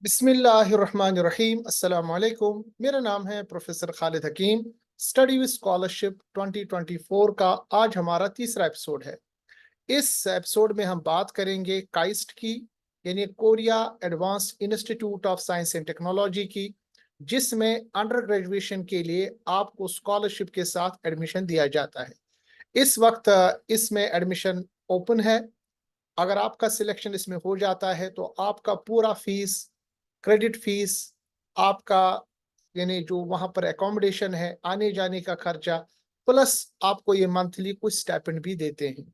बिस्मिल्लाहिर्रहमानिर्रहीम। अस्सलाम वालेकुम। मेरा नाम है professor Khalid Hakim. Study with scholarship 2024 का आज हमारा तीसरा एपिसोड है। इस एपिसोड में हम बात करेंगे काइस्ट की, यानी Korea advanced institute of science and technology की, जिसमें अंडर ग्रेजुएशन के लिए आपको स्कॉलरशिप के साथ एडमिशन दिया जाता है। इस वक्त इसमें एडमिशन ओपन है। अगर आपका सिलेक्शन इसमें हो जाता है तो आपका पूरा फीस, क्रेडिट फीस, आपका यानी जो वहां पर एकोमोडेशन है, आने जाने का खर्चा, प्लस आपको ये मंथली कुछ स्टाइपेंड भी देते हैं।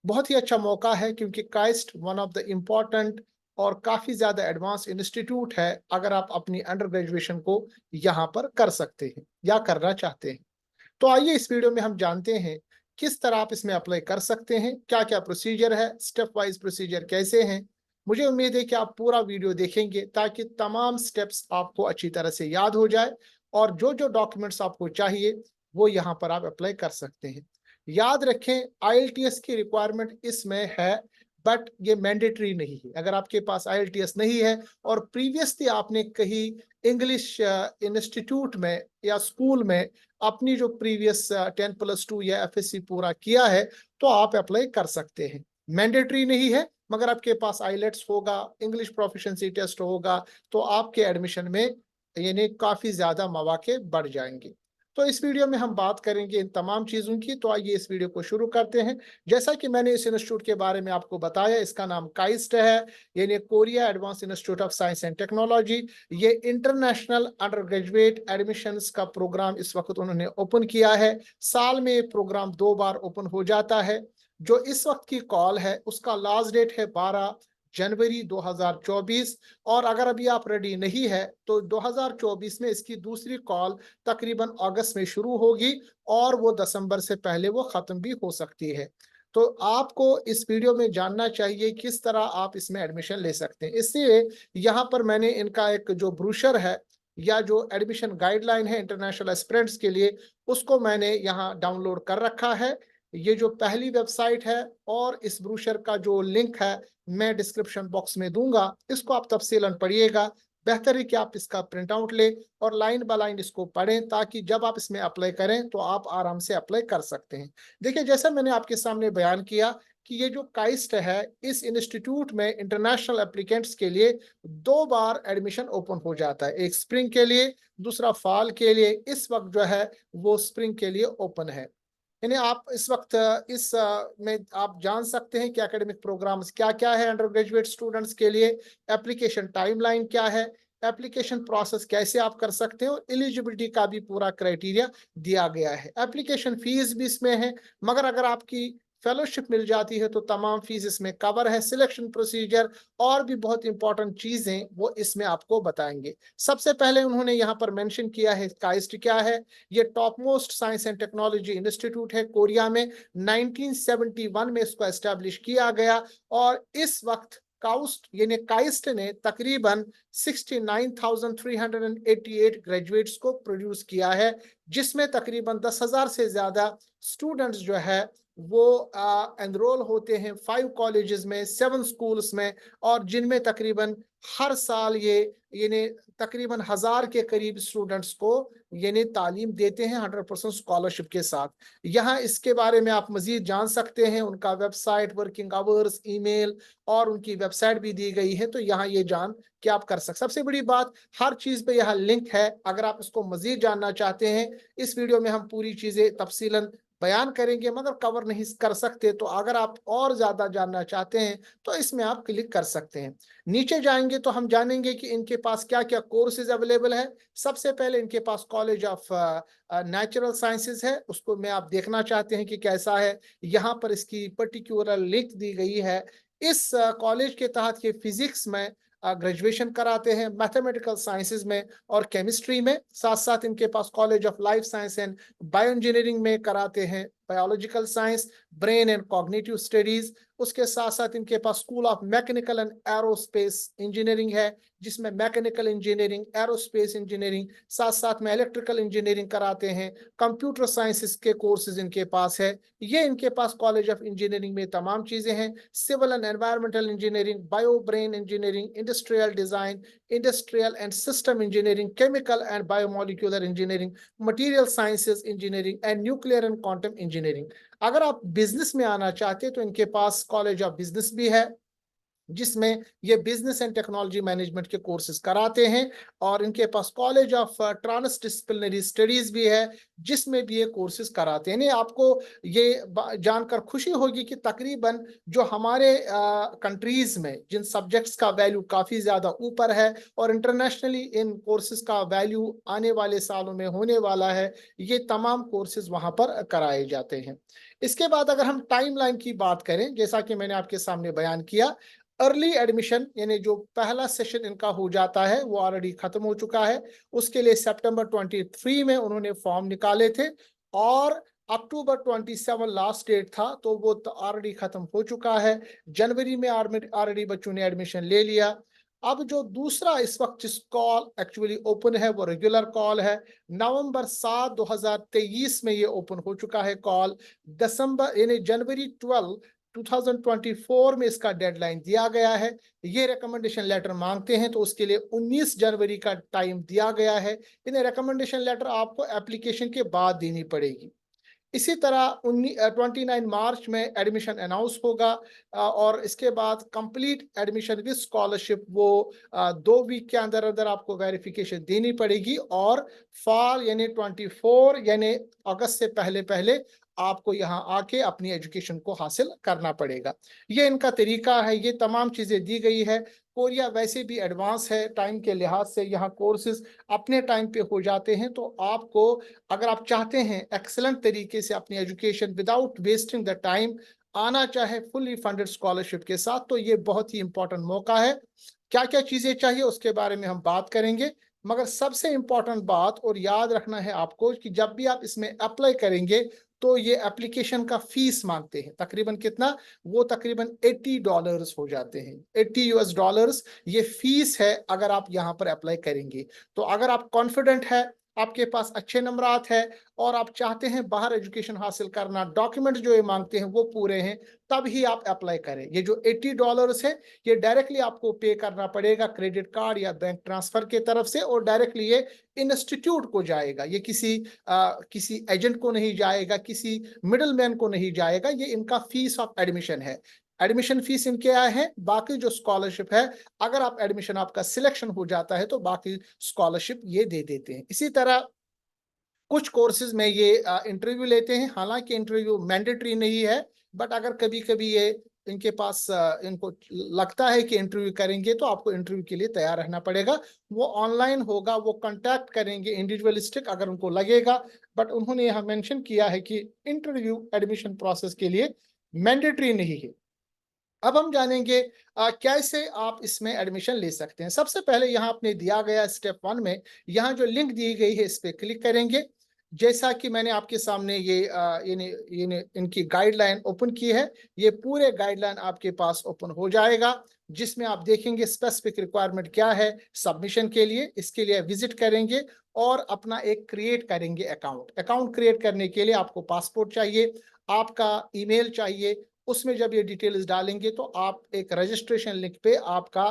बहुत ही अच्छा मौका है क्योंकि काइस्ट वन ऑफ द इम्पोर्टेंट और काफी ज्यादा एडवांस इंस्टीट्यूट है अगर आप अपनी अंडर ग्रेजुएशन को यहाँ पर कर सकते हैं या करना चाहते हैं। तो आइए इस वीडियो में हम जानते हैं किस तरह आप इसमें अप्लाई कर सकते हैं, क्या क्या प्रोसीजर है, स्टेप वाइज प्रोसीजर कैसे हैं। मुझे उम्मीद है कि आप पूरा वीडियो देखेंगे ताकि तमाम स्टेप्स आपको अच्छी तरह से याद हो जाए और जो जो डॉक्यूमेंट्स आपको चाहिए वो यहाँ पर आप अप्लाई कर सकते हैं। याद रखें, आईएलटीएस की रिक्वायरमेंट इसमें है, बट ये मैंडेटरी नहीं है। अगर आपके पास आईएलटीएस नहीं है और प्रीवियसली आपने कहीं इंग्लिश इंस्टीट्यूट में या स्कूल में अपनी जो प्रीवियस 10+2 या एफएससी पूरा किया है तो आप अप्लाई कर सकते हैं। मैंडेटरी नहीं है, मगर आपके पास आईलेट्स होगा, इंग्लिश प्रोफिशिएंसी टेस्ट होगा, तो आपके एडमिशन में यानी काफी ज्यादा मौके बढ़ जाएंगे। तो इस वीडियो में हम बात करेंगे इन तमाम चीजों की। तो आइए इस वीडियो को शुरू करते हैं। जैसा कि मैंने इस इंस्टीट्यूट के बारे में आपको बताया, इसका नाम काइस्ट है, यानी Korea advance institute of science and technology. ये इंटरनेशनल अंडर ग्रेजुएट एडमिशंस का प्रोग्राम इस वक्त उन्होंने ओपन किया है। साल में ये प्रोग्राम 2 बार ओपन हो जाता है। जो इस वक्त की कॉल है उसका लास्ट डेट है 12 जनवरी 2024। और अगर अभी आप रेडी नहीं है तो 2024 में इसकी दूसरी कॉल तकरीबन अगस्त में शुरू होगी और वो दिसंबर से पहले वो खत्म भी हो सकती है। तो आपको इस वीडियो में जानना चाहिए किस तरह आप इसमें एडमिशन ले सकते हैं। इसलिए यहाँ पर मैंने इनका एक जो ब्रोशर है या जो एडमिशन गाइडलाइन है इंटरनेशनल एस्पिरेंट्स के लिए, उसको मैंने यहाँ डाउनलोड कर रखा है। ये जो पहली वेबसाइट है और इस ब्रोशर का जो लिंक है मैं डिस्क्रिप्शन बॉक्स में दूंगा, इसको आप तफसीलन पढ़िएगा। बेहतर है कि आप इसका प्रिंट आउट ले और लाइन बाय लाइन इसको पढ़ें ताकि जब आप इसमें अप्लाई करें तो आप आराम से अप्लाई कर सकते हैं। देखिए, जैसा मैंने आपके सामने बयान किया कि ये जो काइस्ट है, इस इंस्टीट्यूट में इंटरनेशनल एप्लीकेंट्स के लिए 2 बार एडमिशन ओपन हो जाता है, एक स्प्रिंग के लिए, दूसरा फॉल के लिए। इस वक्त जो है वो स्प्रिंग के लिए ओपन है। यानी आप इस वक्त में आप जान सकते हैं कि एकेडमिक प्रोग्राम्स क्या क्या है अंडर ग्रेजुएट स्टूडेंट्स के लिए, एप्लीकेशन टाइमलाइन क्या है, एप्लीकेशन प्रोसेस कैसे आप कर सकते हो, एलिजिबिलिटी का भी पूरा क्राइटेरिया दिया गया है। एप्लीकेशन फीस भी इसमें है, मगर अगर आपकी फेलोशिप मिल जाती है तो तमाम फीस इसमें कवर है। सिलेक्शन प्रोसीजर और भी बहुत इंपॉर्टेंट चीजें वो इसमें आपको बताएंगे। सबसे पहले उन्होंने यहाँ पर मेंशन किया है काइस्ट क्या है। ये top most science and technology institute है कोरिया में। 1971 में इसको एस्टेब्लिश किया गया और इस वक्त काउस्ट यानी काइस्ट ने तकरीबन 69,388 ग्रेजुएट्स को प्रोड्यूस किया है, जिसमें तकरीबन 10,000 से ज्यादा स्टूडेंट्स जो है वो एनरोल होते हैं 5 कॉलेजेस में, 7 स्कूल्स में, और जिनमें तकरीबन हर साल ये यानी तकरीबन 1,000 के करीब स्टूडेंट्स को यानी तालीम देते हैं 100% स्कॉलरशिप के साथ। यहाँ इसके बारे में आप मजीद जान सकते हैं, उनका वेबसाइट, वर्किंग आवर्स, ईमेल और उनकी वेबसाइट भी दी गई है, तो यहाँ ये जान कि आप कर सकते। सबसे बड़ी बात, हर चीज पे यहाँ लिंक है। अगर आप इसको मजीद जानना चाहते हैं, इस वीडियो में हम पूरी चीजें तफसीलन बयान करेंगे मगर कवर नहीं कर सकते, तो अगर आप और ज्यादा जानना चाहते हैं तो इसमें आप क्लिक कर सकते हैं। नीचे जाएंगे तो हम जानेंगे कि इनके पास क्या क्या कोर्सेज अवेलेबल है। सबसे पहले इनके पास कॉलेज ऑफ नेचुरल साइंसेज है, उसको मैं आप देखना चाहते हैं कि कैसा है। यहाँ पर इसकी पर्टिकुलर लिंक दी गई है। इस कॉलेज के तहत ये फिजिक्स में ग्रेजुएशन कराते हैं, मैथमेटिकल साइंसेज में और केमिस्ट्री में। साथ साथ इनके पास college of life science and bio engineering में कराते हैं biological science, brain and cognitive studies. उसके साथ साथ इनके पास school of mechanical and aerospace engineering है, जिसमें मैकेनिकल इंजीनियरिंग, एरोस्पेस इंजीनियरिंग, साथ साथ में इलेक्ट्रिकल इंजीनियरिंग कराते हैं। कंप्यूटर साइंसेस के कोर्सेज इनके पास है। ये इनके पास कॉलेज ऑफ इंजीनियरिंग में तमाम चीजें हैं। Civil and environmental engineering, bio brain engineering, industrial design, industrial and system engineering, chemical and biomolecular engineering, material sciences engineering and nuclear and quantum engineering. अगर आप बिजनेस में आना चाहते हैं तो इनके पास कॉलेज ऑफ बिजनेस भी है, जिसमें ये बिजनेस एंड टेक्नोलॉजी मैनेजमेंट के कोर्सेज कराते हैं। और इनके पास college of transdisciplinary studies भी है, जिसमें भी ये कोर्सेज कराते हैं। नहीं, आपको ये जानकर खुशी होगी कि तकरीबन जो हमारे कंट्रीज में जिन सब्जेक्ट्स का वैल्यू काफ़ी ज़्यादा ऊपर है और इंटरनेशनली इन कोर्सेज का वैल्यू आने वाले सालों में होने वाला है, ये तमाम कोर्सेज वहाँ पर कराए जाते हैं। इसके बाद अगर हम टाइमलाइन की बात करें, जैसा कि मैंने आपके सामने बयान किया, अर्ली एडमिशन यानी जो पहला सेशन इनका हो जाता है वो ऑलरेडी खत्म हो चुका है। उसके लिए सितंबर 23 में उन्होंने फॉर्म निकाले थे और अक्टूबर 27 लास्ट डेट था, तो वो ऑलरेडी खत्म हो चुका है। जनवरी में ऑलरेडी बच्चों ने एडमिशन ले लिया। अब जो दूसरा इस वक्त जिस कॉल एक्चुअली ओपन है वो रेगुलर कॉल है। नवंबर 7 2023 में ये ओपन हो चुका है कॉल। दिसंबर यानी जनवरी 12 2024 में इसका डेडलाइन दिया गया है। ये रिकमेंडेशन लेटर मांगते हैं तो उसके लिए 19 जनवरी का टाइम दिया गया है। इन्हें रिकमेंडेशन लेटर आपको एप्लीकेशन के बाद देनी पड़ेगी। इसी तरह 29 मार्च में एडमिशन अनाउंस होगा और इसके बाद कंप्लीट एडमिशन विद स्कॉलरशिप वो 2 वीक के अंदर अंदर आपको वेरिफिकेशन देनी पड़ेगी और फॉल यानी 24 यानी अगस्त से पहले पहले आपको यहाँ आके अपनी एजुकेशन को हासिल करना पड़ेगा। ये इनका तरीका है, ये तमाम चीज़ें दी गई है। कोरिया वैसे भी एडवांस है टाइम के लिहाज से, यहाँ कोर्सेज अपने टाइम पे हो जाते हैं। तो आपको अगर आप चाहते हैं एक्सेलेंट तरीके से अपनी education without wasting the time आना चाहे फुली फंडेड स्कॉलरशिप के साथ, तो ये बहुत ही इंपॉर्टेंट मौका है। क्या क्या चीज़ें चाहिए उसके बारे में हम बात करेंगे, मगर सबसे इंपॉर्टेंट बात और याद रखना है आपको कि जब भी आप इसमें अप्लाई करेंगे तो ये एप्लीकेशन का फीस मांगते हैं। तकरीबन कितना? वो तकरीबन $80 हो जाते हैं, $80 ये फीस है अगर आप यहाँ पर अप्लाई करेंगे। तो अगर आप कॉन्फिडेंट है, आपके पास अच्छे नंबरात है और आप चाहते हैं बाहर एजुकेशन हासिल करना, डॉक्यूमेंट जो ये मांगते हैं वो पूरे हैं, तब ही आप अप्लाई करें। ये जो $80 है ये डायरेक्टली आपको पे करना पड़ेगा क्रेडिट कार्ड या बैंक ट्रांसफर के तरफ से, और डायरेक्टली ये इंस्टीट्यूट को जाएगा। ये किसी एजेंट को नहीं जाएगा, किसी मिडल मैन को नहीं जाएगा। ये इनका फीस ऑफ एडमिशन है। एडमिशन फीस इनके आए हैं। बाकी जो स्कॉलरशिप है, अगर आप एडमिशन आपका सिलेक्शन हो जाता है तो बाकी स्कॉलरशिप ये दे देते हैं। इसी तरह कुछ कोर्सेज में ये इंटरव्यू लेते हैं, हालांकि इंटरव्यू मैंडेटरी नहीं है, बट अगर कभी कभी ये इनके पास इनको लगता है कि इंटरव्यू करेंगे तो आपको इंटरव्यू के लिए तैयार रहना पड़ेगा। वो ऑनलाइन होगा, वो कांटेक्ट करेंगे इंडिविजुअलिस्टिक अगर उनको लगेगा, बट उन्होंने यहाँ मेंशन किया है कि इंटरव्यू एडमिशन प्रोसेस के लिए मैंडेटरी नहीं है। अब हम जानेंगे कैसे आप इसमें एडमिशन ले सकते हैं। सबसे पहले यहाँ आपने दिया गया स्टेप 1 में यहाँ जो लिंक दी गई है इस पे क्लिक करेंगे। जैसा कि मैंने आपके सामने ये इनकी गाइडलाइन ओपन की है, ये पूरे गाइडलाइन आपके पास ओपन हो जाएगा, जिसमें आप देखेंगे स्पेसिफिक रिक्वायरमेंट क्या है सबमिशन के लिए। इसके लिए विजिट करेंगे और अपना एक क्रिएट करेंगे अकाउंट क्रिएट करने के लिए आपको पासपोर्ट चाहिए, आपका ईमेल चाहिए। उसमें जब ये डिटेल्स डालेंगे तो आप एक रजिस्ट्रेशन लिंक पे आपका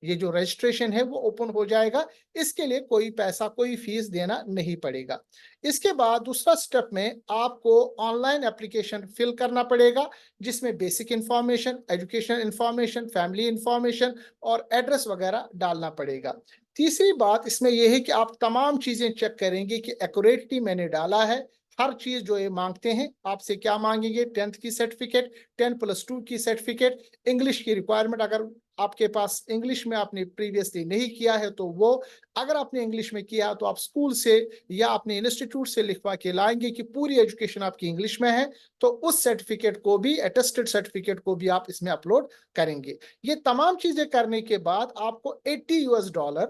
ये जो रजिस्ट्रेशन है वो ओपन हो जाएगा। इसके लिए कोई पैसा, कोई फीस देना नहीं पड़ेगा। इसके बाद दूसरा स्टेप में आपको ऑनलाइन एप्लीकेशन फिल करना पड़ेगा, जिसमें basic information, education information, family information और एड्रेस वगैरह डालना पड़ेगा। तीसरी बात इसमें यह है कि आप तमाम चीजें चेक करेंगे कि एक्यूरेटली मैंने डाला है। हर चीज जो ये मांगते हैं आपसे, क्या मांगेंगे? 10th की सर्टिफिकेट, 10+2 की सर्टिफिकेट, इंग्लिश की रिक्वायरमेंट, अगर आपके पास इंग्लिश में आपने प्रीवियसली नहीं किया है तो वो, अगर आपने इंग्लिश में किया तो आप स्कूल से या अपने इंस्टीट्यूट से लिखवा के लाएंगे कि पूरी एजुकेशन आपकी इंग्लिश में है, तो उस सर्टिफिकेट को भी, अटेस्टेड सर्टिफिकेट को भी आप इसमें अपलोड करेंगे। ये तमाम चीजें करने के बाद आपको $80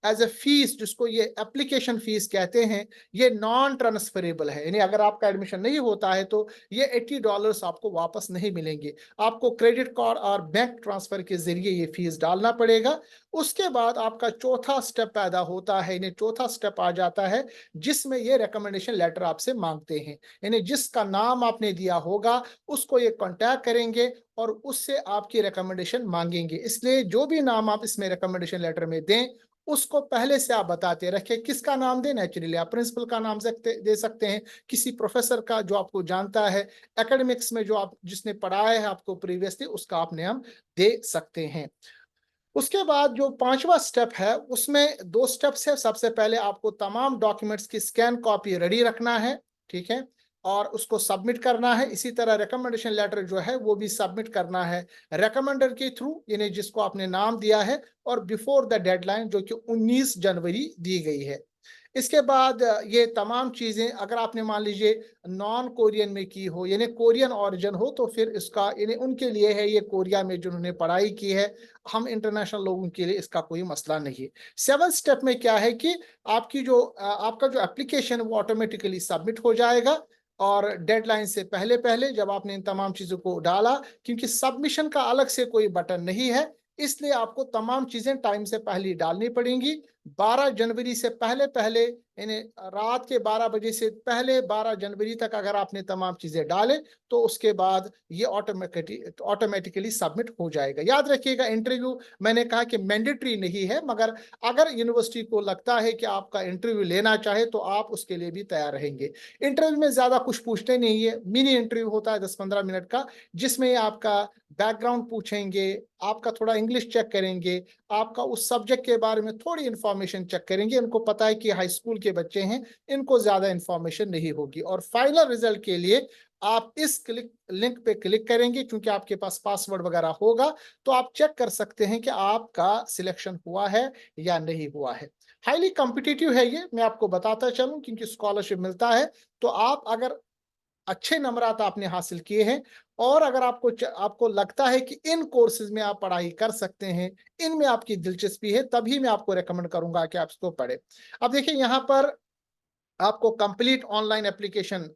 एज ए फीस, जिसको ये एप्लीकेशन फीस कहते हैं, ये नॉन ट्रांसफरेबल है। यानी अगर आपका एडमिशन नहीं होता है तो ये $80 आपको वापस नहीं मिलेंगे। आपको क्रेडिट कार्ड और बैंक ट्रांसफर के जरिए ये फीस डालना पड़ेगा। उसके बाद आपका चौथा स्टेप पैदा होता है, यानी चौथा स्टेप आ जाता है जिसमें ये रिकमेंडेशन लेटर आपसे मांगते हैं। यानी जिसका नाम आपने दिया होगा उसको ये कांटेक्ट करेंगे और उससे आपकी रिकमेंडेशन मांगेंगे। इसलिए जो भी नाम आप इसमें रिकमेंडेशन लेटर में दें उसको पहले से आप बताते रखें। किसका नाम दें? नेचुरली आप प्रिंसिपल का नाम दे सकते हैं, किसी प्रोफेसर का जो आपको जानता है, एकेडमिक्स में जो आप जिसने पढ़ाया है आपको प्रीवियसली, उसका आप नाम दे सकते हैं। उसके बाद जो पांचवा स्टेप है उसमें दो स्टेप्स है। सबसे पहले आपको तमाम डॉक्यूमेंट्स की स्कैन कॉपी रेडी रखना है, ठीक है, और उसको सबमिट करना है। इसी तरह रिकमेंडेशन लेटर जो है वो भी सबमिट करना है रिकमेंडर के थ्रू, यानी जिसको आपने नाम दिया है, और बिफोर द डेडलाइन जो कि 19 जनवरी दी गई है। इसके बाद ये तमाम चीज़ें अगर आपने मान लीजिए नॉन कोरियन में की हो, यानी कोरियन ओरिजिन हो, तो फिर इसका यानी उनके लिए है, ये कोरिया में जिन्होंने पढ़ाई की है। हम इंटरनेशनल लोगों के लिए इसका कोई मसला नहीं है। 7 स्टेप में क्या है कि आपका जो एप्लीकेशन वो ऑटोमेटिकली सबमिट हो जाएगा, और डेडलाइन से पहले पहले जब आपने इन तमाम चीज़ों को डाला, क्योंकि सबमिशन का अलग से कोई बटन नहीं है, इसलिए आपको तमाम चीज़ें टाइम से पहले डालनी पड़ेंगी। 12 जनवरी से पहले पहले, यानी रात के 12 बजे से पहले 12 जनवरी तक अगर आपने तमाम चीज़ें डाले तो उसके बाद ये ऑटोमेटिकली सबमिट हो जाएगा। याद रखिएगा, इंटरव्यू मैंने कहा कि मैंडेटरी नहीं है, मगर अगर यूनिवर्सिटी को लगता है कि आपका इंटरव्यू लेना चाहे तो आप उसके लिए भी तैयार रहेंगे। इंटरव्यू में ज़्यादा कुछ पूछते नहीं है, मिनी इंटरव्यू होता है 10-15 मिनट का, जिसमें आपका बैकग्राउंड पूछेंगे, आपका थोड़ा इंग्लिश चेक करेंगे, आपका उस सब्जेक्ट के बारे में थोड़ी इंफॉर्मेशन चेक करेंगे। इनको पता है कि हाई स्कूल के बच्चे हैं, इनको ज्यादा इंफॉर्मेशन नहीं होगी। और फाइनल रिजल्ट के लिए आप इस लिंक पे क्लिक करेंगे, क्योंकि आपके पास पासवर्ड वगैरह होगा, तो आप चेक कर सकते हैं कि आपका सिलेक्शन हुआ है या नहीं हुआ है। हाईली कॉम्पिटिटिव है ये, मैं आपको बताता चलूं, क्योंकि स्कॉलरशिप मिलता है तो आप अगर अच्छे नंबरात आपने हासिल किए हैं, और अगर आपको लगता है कि इन कोर्सेज में आप पढ़ाई कर सकते हैं, इनमें आपकी दिलचस्पी है, तभी मैं आपको रेकमेंड करूंगा कि आप इसको पढ़ें। अब देखिए, यहाँ पर आपको कंप्लीट ऑनलाइन एप्लीकेशन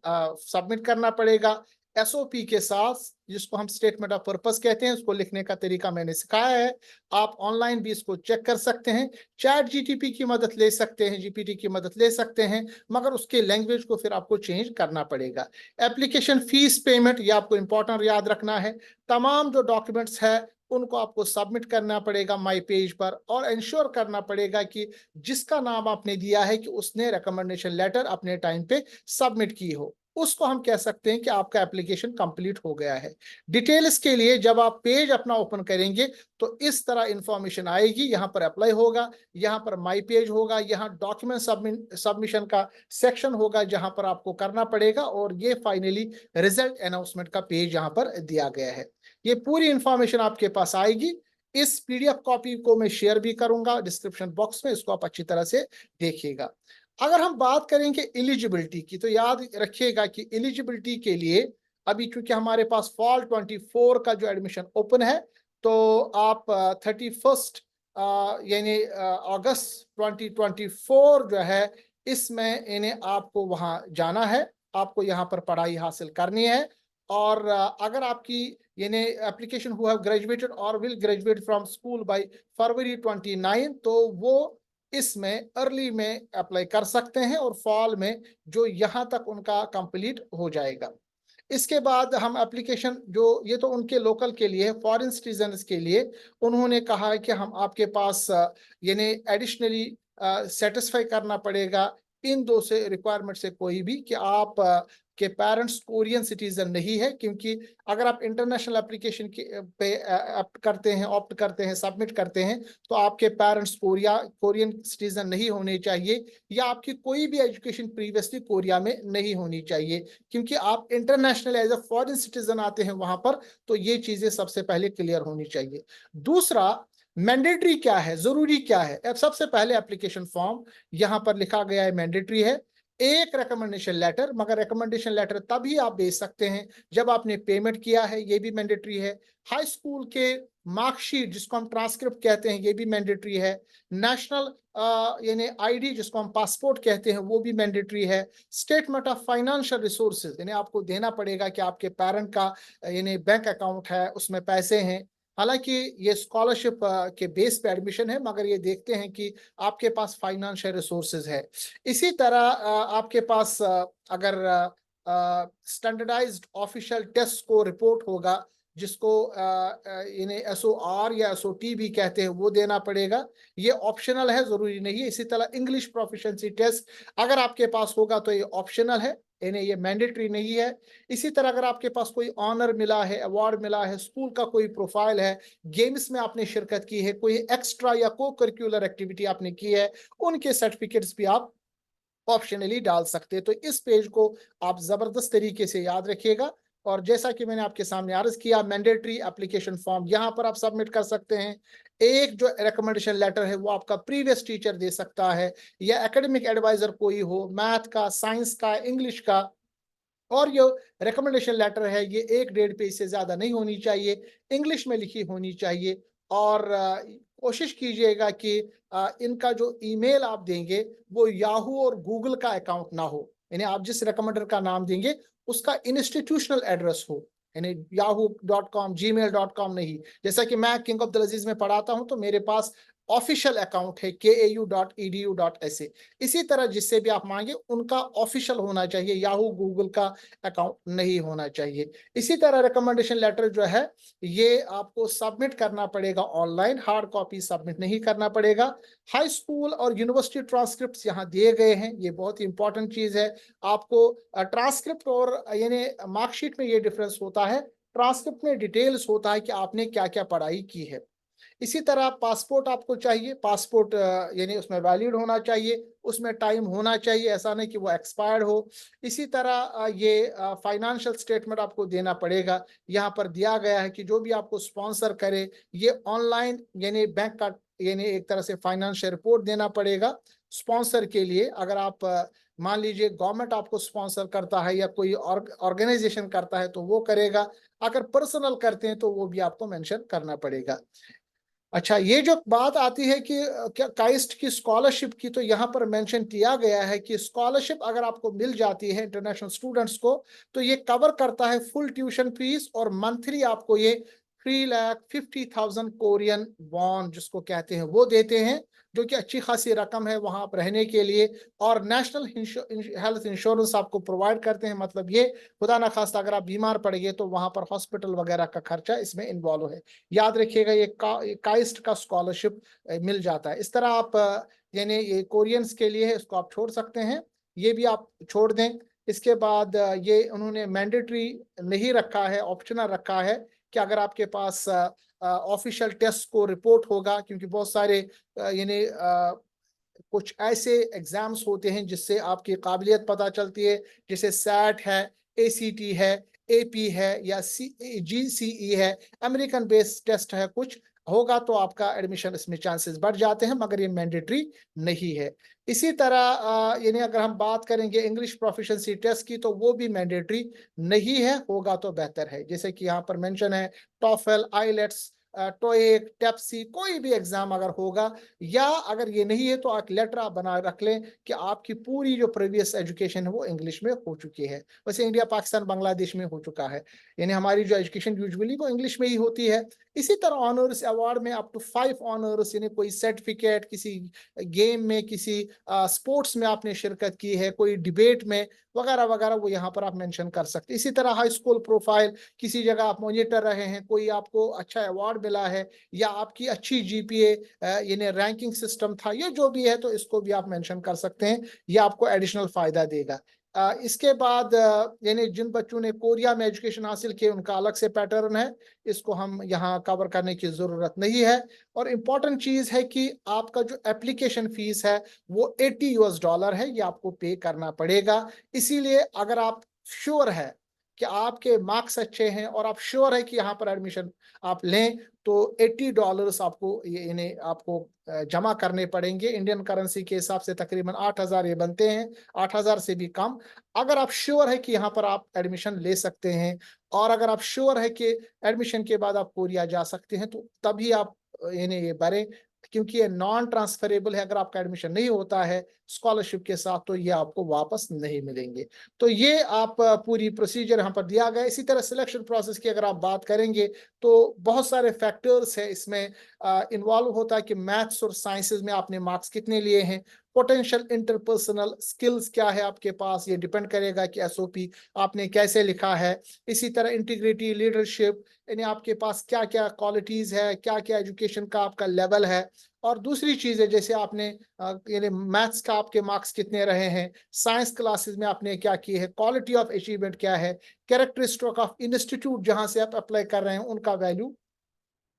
सबमिट करना पड़ेगा एसओपी के साथ, जिसको हम स्टेटमेंट ऑफ पर्पस कहते हैं। उसको लिखने का तरीका मैंने सिखाया है, आप ऑनलाइन भी इसको चेक कर सकते हैं। चैट जीटीपी की मदद ले सकते हैं, जीपीटी की मदद ले सकते हैं, मगर उसके लैंग्वेज को फिर आपको चेंज करना पड़ेगा। एप्लीकेशन फीस पेमेंट, ये आपको इंपॉर्टेंट याद रखना है। तमाम जो डॉक्यूमेंट्स है उनको आपको सबमिट करना पड़ेगा माई पेज पर, और इंश्योर करना पड़ेगा कि जिसका नाम आपने दिया है कि उसने रिकमेंडेशन लेटर अपने टाइम पे सबमिट की हो, उसको हम कह सकते हैं कि आपका एप्लीकेशन कंप्लीट हो गया है। डिटेल्स के लिए जब आप पेज अपना ओपन करेंगे तो इस तरह इंफॉर्मेशन आएगी। यहाँ पर अप्लाई होगा, यहाँ पर माई पेज होगा, यहाँ डॉक्यूमेंट सबमिशन का सेक्शन होगा जहां पर आपको करना पड़ेगा, और ये फाइनली रिजल्ट अनाउंसमेंट का पेज यहाँ पर दिया गया है। ये पूरी इंफॉर्मेशन आपके पास आएगी। इस पीडीएफ कॉपी को मैं शेयर भी करूंगा डिस्क्रिप्शन बॉक्स में, इसको आप अच्छी तरह से देखिएगा। अगर हम बात करेंगे एलिजिबिलिटी की, तो याद रखिएगा कि एलिजिबिलिटी के लिए अभी चूंकि हमारे पास फॉल 24 का जो एडमिशन ओपन है, तो आप 31 यानी अगस्त 2024 जो है, इसमें इन्हें आपको वहां जाना है, आपको यहाँ पर पढ़ाई हासिल करनी है। और अगर आपकी यानी एप्लीकेशन हुआ ग्रेजुएटेड और will graduate from school by February 29, तो वो इसमें अर्ली में अप्लाई कर सकते हैं, और फॉल में जो यहाँ तक उनका कंप्लीट हो जाएगा। इसके बाद हम एप्लीकेशन जो, ये तो उनके लोकल के लिए, फॉरेन सिटीजन्स के लिए उन्होंने कहा है कि हम आपके पास यानी एडिशनली सेटिस्फाई करना पड़ेगा इन दो से रिक्वायरमेंट से कोई भी, कि आप के पेरेंट्स कोरियन सिटीजन नहीं है। क्योंकि अगर आप इंटरनेशनल एप्लीकेशन पे ऑप्ट करते हैं, सबमिट करते हैं, तो आपके पेरेंट्स कोरियन सिटीजन नहीं होने चाहिए, या आपकी कोई भी एजुकेशन प्रीवियसली कोरिया में नहीं होनी चाहिए। क्योंकि आप international as a foreign citizen आते हैं वहां पर, तो ये चीजें सबसे पहले क्लियर होनी चाहिए। दूसरा, मैंडेटरी क्या है, जरूरी क्या है? अब सबसे पहले एप्लीकेशन फॉर्म यहाँ पर लिखा गया है मैंडेटरी है। एक रिकमेंडेशन लेटर, मगर रिकमेंडेशन लेटर तभी आप भेज सकते हैं जब आपने पेमेंट किया है, ये भी मैंडेटरी है। हाई स्कूल के मार्कशीट जिसको हम ट्रांसक्रिप्ट कहते हैं ये भी मैंडेटरी है, नेशनल यानी आईडी जिसको हम पासपोर्ट कहते हैं वो भी मैंडेटरी है, स्टेटमेंट ऑफ फाइनेंशियल रिसोर्सेज यानी आपको देना पड़ेगा कि आपके पेरेंट का यानी बैंक अकाउंट है उसमें पैसे हैं। हालांकि ये स्कॉलरशिप के बेस पे एडमिशन है मगर ये देखते हैं कि आपके पास फाइनेंशियल रिसोर्सेज है। इसी तरह आपके पास अगर स्टैंडर्डाइज्ड ऑफिशियल टेस्ट को रिपोर्ट होगा जिसको इन्हें SOR या SOT भी कहते हैं वो देना पड़ेगा। ये ऑप्शनल है, जरूरी नहीं है। इसी तरह इंग्लिश प्रोफिशिएंसी टेस्ट अगर आपके पास होगा तो ये ऑप्शनल है, यानी ये मैंडेटरी नहीं है। इसी तरह अगर आपके पास कोई ऑनर मिला है, अवार्ड मिला है, स्कूल का कोई प्रोफाइल है, गेम्स में आपने शिरकत की है, कोई एक्स्ट्रा या को करिकुलर एक्टिविटी आपने की है, उनके सर्टिफिकेट्स भी आप ऑप्शनली डाल सकते हैं। तो इस पेज को आप जबरदस्त तरीके से याद रखिएगा। और जैसा कि मैंने आपके सामने अर्ज किया, मैंडेटरी एप्लीकेशन फॉर्म यहाँ पर आप सबमिट कर सकते हैं। एक जो रिकमेंडेशन लेटर है वो आपका प्रीवियस टीचर दे सकता है या एकेडमिक एडवाइजर कोई हो, मैथ का, साइंस का, इंग्लिश का। और ये रिकमेंडेशन लेटर है ये 1-1.5 पेज से ज्यादा नहीं होनी चाहिए, इंग्लिश में लिखी होनी चाहिए। और कोशिश कीजिएगा कि इनका जो ईमेल आप देंगे वो याहू और गूगल का अकाउंट ना हो, यानी आप जिस रिकमेंडर का नाम देंगे उसका इंस्टीट्यूशनल एड्रेस हो, यानी yahoo.com gmail.com नहीं। जैसा कि मैं किंग ऑफ द अजीज में पढ़ाता हूं तो मेरे पास ऑफिशियल अकाउंट है kau.edu.sa। इसी तरह जिससे भी आप मांगे उनका ऑफिशियल होना चाहिए, याहू गूगल का अकाउंट नहीं होना चाहिए। इसी तरह रिकमेंडेशन लेटर जो है ये आपको सबमिट करना पड़ेगा ऑनलाइन, हार्ड कॉपी सबमिट नहीं करना पड़ेगा। हाई स्कूल और यूनिवर्सिटी ट्रांसक्रिप्ट यहाँ दिए गए हैं, ये बहुत ही इंपॉर्टेंट चीज है। आपको ट्रांसक्रिप्ट और यानी मार्कशीट में ये डिफरेंस होता है, ट्रांसक्रिप्ट में डिटेल्स होता है कि आपने क्या क्या पढ़ाई की है। इसी तरह पासपोर्ट आपको चाहिए, पासपोर्ट यानी उसमें वैलिड होना चाहिए, उसमें टाइम होना चाहिए, ऐसा नहीं कि वो एक्सपायर्ड हो। इसी तरह ये फाइनेंशियल स्टेटमेंट आपको देना पड़ेगा। यहाँ पर दिया गया है कि जो भी आपको स्पॉन्सर करे ये ऑनलाइन यानी बैंक का यानी एक तरह से फाइनेंशियल रिपोर्ट देना पड़ेगा स्पॉन्सर के लिए। अगर आप मान लीजिए गवर्नमेंट आपको स्पॉन्सर करता है या कोई ऑर्गेनाइजेशन करता है तो वो करेगा, अगर पर्सनल करते हैं तो वो भी आपको मेंशन करना पड़ेगा। अच्छा, ये जो बात आती है कि क्या काइस्ट की स्कॉलरशिप की, तो यहाँ पर मेंशन किया गया है कि स्कॉलरशिप अगर आपको मिल जाती है इंटरनेशनल स्टूडेंट्स को तो ये कवर करता है फुल ट्यूशन फीस और मंथली आपको ये 3,50,000 कोरियन वॉन जिसको कहते हैं वो देते हैं, जो कि अच्छी खासी रकम है वहां पर रहने के लिए। और नेशनल हेल्थ इंश्योरेंस आपको प्रोवाइड करते हैं, मतलब ये खुदा ना खास्ता अगर आप बीमार पड़ गए तो वहां पर हॉस्पिटल वगैरह का खर्चा इसमें इन्वॉल्व है। याद रखिएगा ये काइस्ट का स्कॉलरशिप मिल जाता है। इस तरह आप यानी ये कोरियंस के लिए है, इसको आप छोड़ सकते हैं, ये भी आप छोड़ दें। इसके बाद ये उन्होंने मैंडेटरी नहीं रखा है, ऑप्शनल रखा है कि अगर आपके पास ऑफिशियल टेस्ट को रिपोर्ट होगा, क्योंकि बहुत सारे यानी कुछ ऐसे एग्जाम्स होते हैं जिससे आपकी काबिलियत पता चलती है, जैसे सैट है, ACT है, AP है या GCE है, अमेरिकन बेस्ड टेस्ट है, कुछ होगा तो आपका एडमिशन इसमें चांसेस बढ़ जाते हैं मगर ये मैंडेटरी नहीं है। इसी तरह यानी अगर हम बात करेंगे इंग्लिश प्रोफिशिएंसी टेस्ट की तो वो भी मैंडेटरी नहीं है, होगा तो बेहतर है। जैसे कि यहाँ पर मेंशन है टॉफल, आईलेट्स, टोएक, टेप्सी, कोई भी एग्जाम अगर होगा, या अगर ये नहीं है तो एक लेटर आप बना रख लें कि आपकी पूरी जो प्रीवियस एजुकेशन है वो इंग्लिश में हो चुकी है। वैसे इंडिया, पाकिस्तान, बांग्लादेश में हो चुका है, यानी हमारी जो एजुकेशन यूजुअली वो इंग्लिश में ही होती है। इसी तरह ऑनर्स अवार्ड में अप टू 5 ऑनर्स, यानी कोई सर्टिफिकेट, किसी गेम में, किसी स्पोर्ट्स में आपने शिरकत की है, कोई डिबेट में वगैरह वगैरह, वो यहाँ पर आप मेंशन कर सकते हैं। इसी तरह हाई स्कूल प्रोफाइल, किसी जगह आप मॉनिटर रहे हैं, कोई आपको अच्छा अवार्ड मिला है या आपकी अच्छी GPA यानी रैंकिंग सिस्टम था, ये जो भी है तो इसको भी आप मेंशन कर सकते हैं, ये आपको एडिशनल फायदा देगा। इसके बाद यानी जिन बच्चों ने कोरिया में एजुकेशन हासिल की उनका अलग से पैटर्न है, इसको हम यहाँ कवर करने की जरूरत नहीं है। और इम्पॉर्टेंट चीज है कि आपका जो एप्लीकेशन फीस है वो $80 है, ये आपको पे करना पड़ेगा। इसीलिए अगर आप श्योर है कि आपके मार्क्स अच्छे हैं और आप श्योर है कि यहाँ पर एडमिशन आप लें, तो $80 आपको इन्हें आपको जमा करने पड़ेंगे। इंडियन करेंसी के हिसाब से तकरीबन 8,000 ये बनते हैं, 8,000 से भी कम। अगर आप श्योर है कि यहाँ पर आप एडमिशन ले सकते हैं और अगर आप श्योर है कि एडमिशन के बाद आप कोरिया जा सकते हैं, तो तभी आप इन्हें ये भरें, क्योंकि ये नॉन ट्रांसफरेबल है। अगर आपका एडमिशन नहीं होता है स्कॉलरशिप के साथ, तो ये आपको वापस नहीं मिलेंगे। तो ये आप पूरी प्रोसीजर यहाँ पर दिया गया है। इसी तरह सिलेक्शन प्रोसेस की अगर आप बात करेंगे, तो बहुत सारे फैक्टर्स है इसमें इन्वॉल्व होता है कि मैथ्स और साइंसेज में आपने मार्क्स कितने लिए हैं, पोटेंशियल इंटरपर्सनल स्किल्स क्या है आपके पास, ये डिपेंड करेगा कि एसओपी आपने कैसे लिखा है। इसी तरह इंटीग्रिटी, लीडरशिप, यानी आपके पास क्या क्या क्वालिटीज है, क्या क्या एजुकेशन का आपका लेवल है। और दूसरी चीज है, जैसे आपने यानी मैथ्स का आपके मार्क्स कितने रहे हैं, साइंस क्लासेस में आपने क्या किए हैं, क्वालिटी ऑफ अचीवमेंट क्या है, कैरेक्टरिस्टिक ऑफ इंस्टीट्यूट जहां से आप अप्लाई कर रहे हैं उनका वैल्यू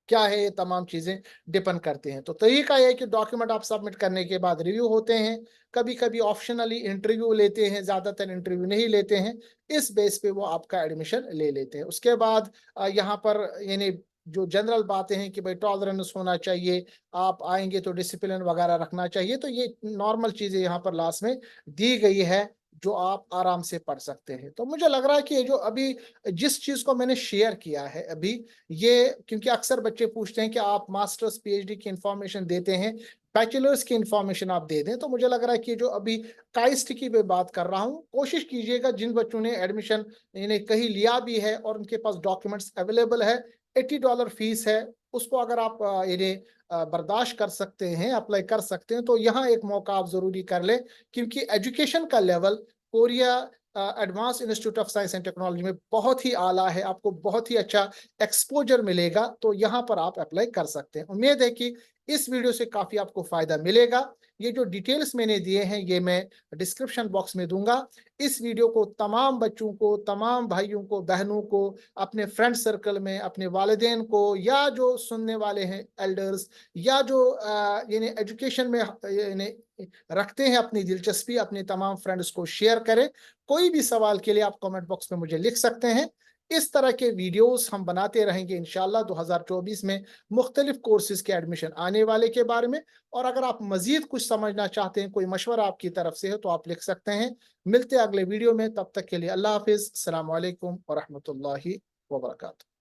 क्या है, ये तमाम चीजें डिपेंड करते हैं। तो तरीका यह है कि डॉक्यूमेंट आप सबमिट करने के बाद रिव्यू होते हैं, कभी कभी ऑप्शनली इंटरव्यू लेते हैं, ज्यादातर इंटरव्यू नहीं लेते हैं। इस बेस पे वो आपका एडमिशन ले लेते हैं। उसके बाद यहाँ पर यानी जो जनरल बातें हैं कि भाई टॉलरेंस होना चाहिए, आप आएंगे तो डिसिप्लिन वगैरह रखना चाहिए, तो ये नॉर्मल चीजें यहाँ पर लास्ट में दी गई है, जो आप आराम से पढ़ सकते हैं। तो मुझे लग रहा है कि ये जो अभी जिस चीज को मैंने शेयर किया है अभी, ये क्योंकि अक्सर बच्चे पूछते हैं कि आप मास्टर्स पीएचडी की इंफॉर्मेशन देते हैं, बैचलर्स की इंफॉर्मेशन आप दे दें, तो मुझे लग रहा है कि जो अभी काइस्ट की मैं बात कर रहा हूँ, कोशिश कीजिएगा जिन बच्चों ने एडमिशन इन्हें कहीं लिया भी है और उनके पास डॉक्यूमेंट्स अवेलेबल है, $80 फीस है, उसको अगर आप इन्हें बर्दाश्त कर सकते हैं, अप्लाई कर सकते हैं, तो यहाँ एक मौका आप जरूरी कर ले, क्योंकि एजुकेशन का level Korea advance institute of science and technology में बहुत ही आला है, आपको बहुत ही अच्छा एक्सपोजर मिलेगा, तो यहाँ पर आप अप्लाई कर सकते हैं। उम्मीद है कि इस वीडियो से काफी आपको फायदा मिलेगा। ये जो डिटेल्स मैंने दिए हैं ये मैं डिस्क्रिप्शन बॉक्स में दूंगा। इस वीडियो को तमाम बच्चों को, तमाम भाइयों को, बहनों को, अपने फ्रेंड सर्कल में, अपने वालिदैन को, या जो सुनने वाले हैं एल्डर्स, या जो यानी एजुकेशन में यानी रखते हैं अपनी दिलचस्पी, अपने तमाम फ्रेंड्स को शेयर करें। कोई भी सवाल के लिए आप कमेंट बॉक्स में मुझे लिख सकते हैं। इस तरह के वीडियोस हम बनाते रहेंगे इंशाल्लाह। 2024 में मुख्तलिफ कोर्सेज के एडमिशन आने वाले के बारे में, और अगर आप मजीद कुछ समझना चाहते हैं, कोई मशवरा आपकी तरफ से है, तो आप लिख सकते हैं। मिलते हैं अगले वीडियो में, तब तक के लिए अल्लाह हाफिज, अस्सलाम वालेकुम व रहमतुल्लाहि व बरकातुहू।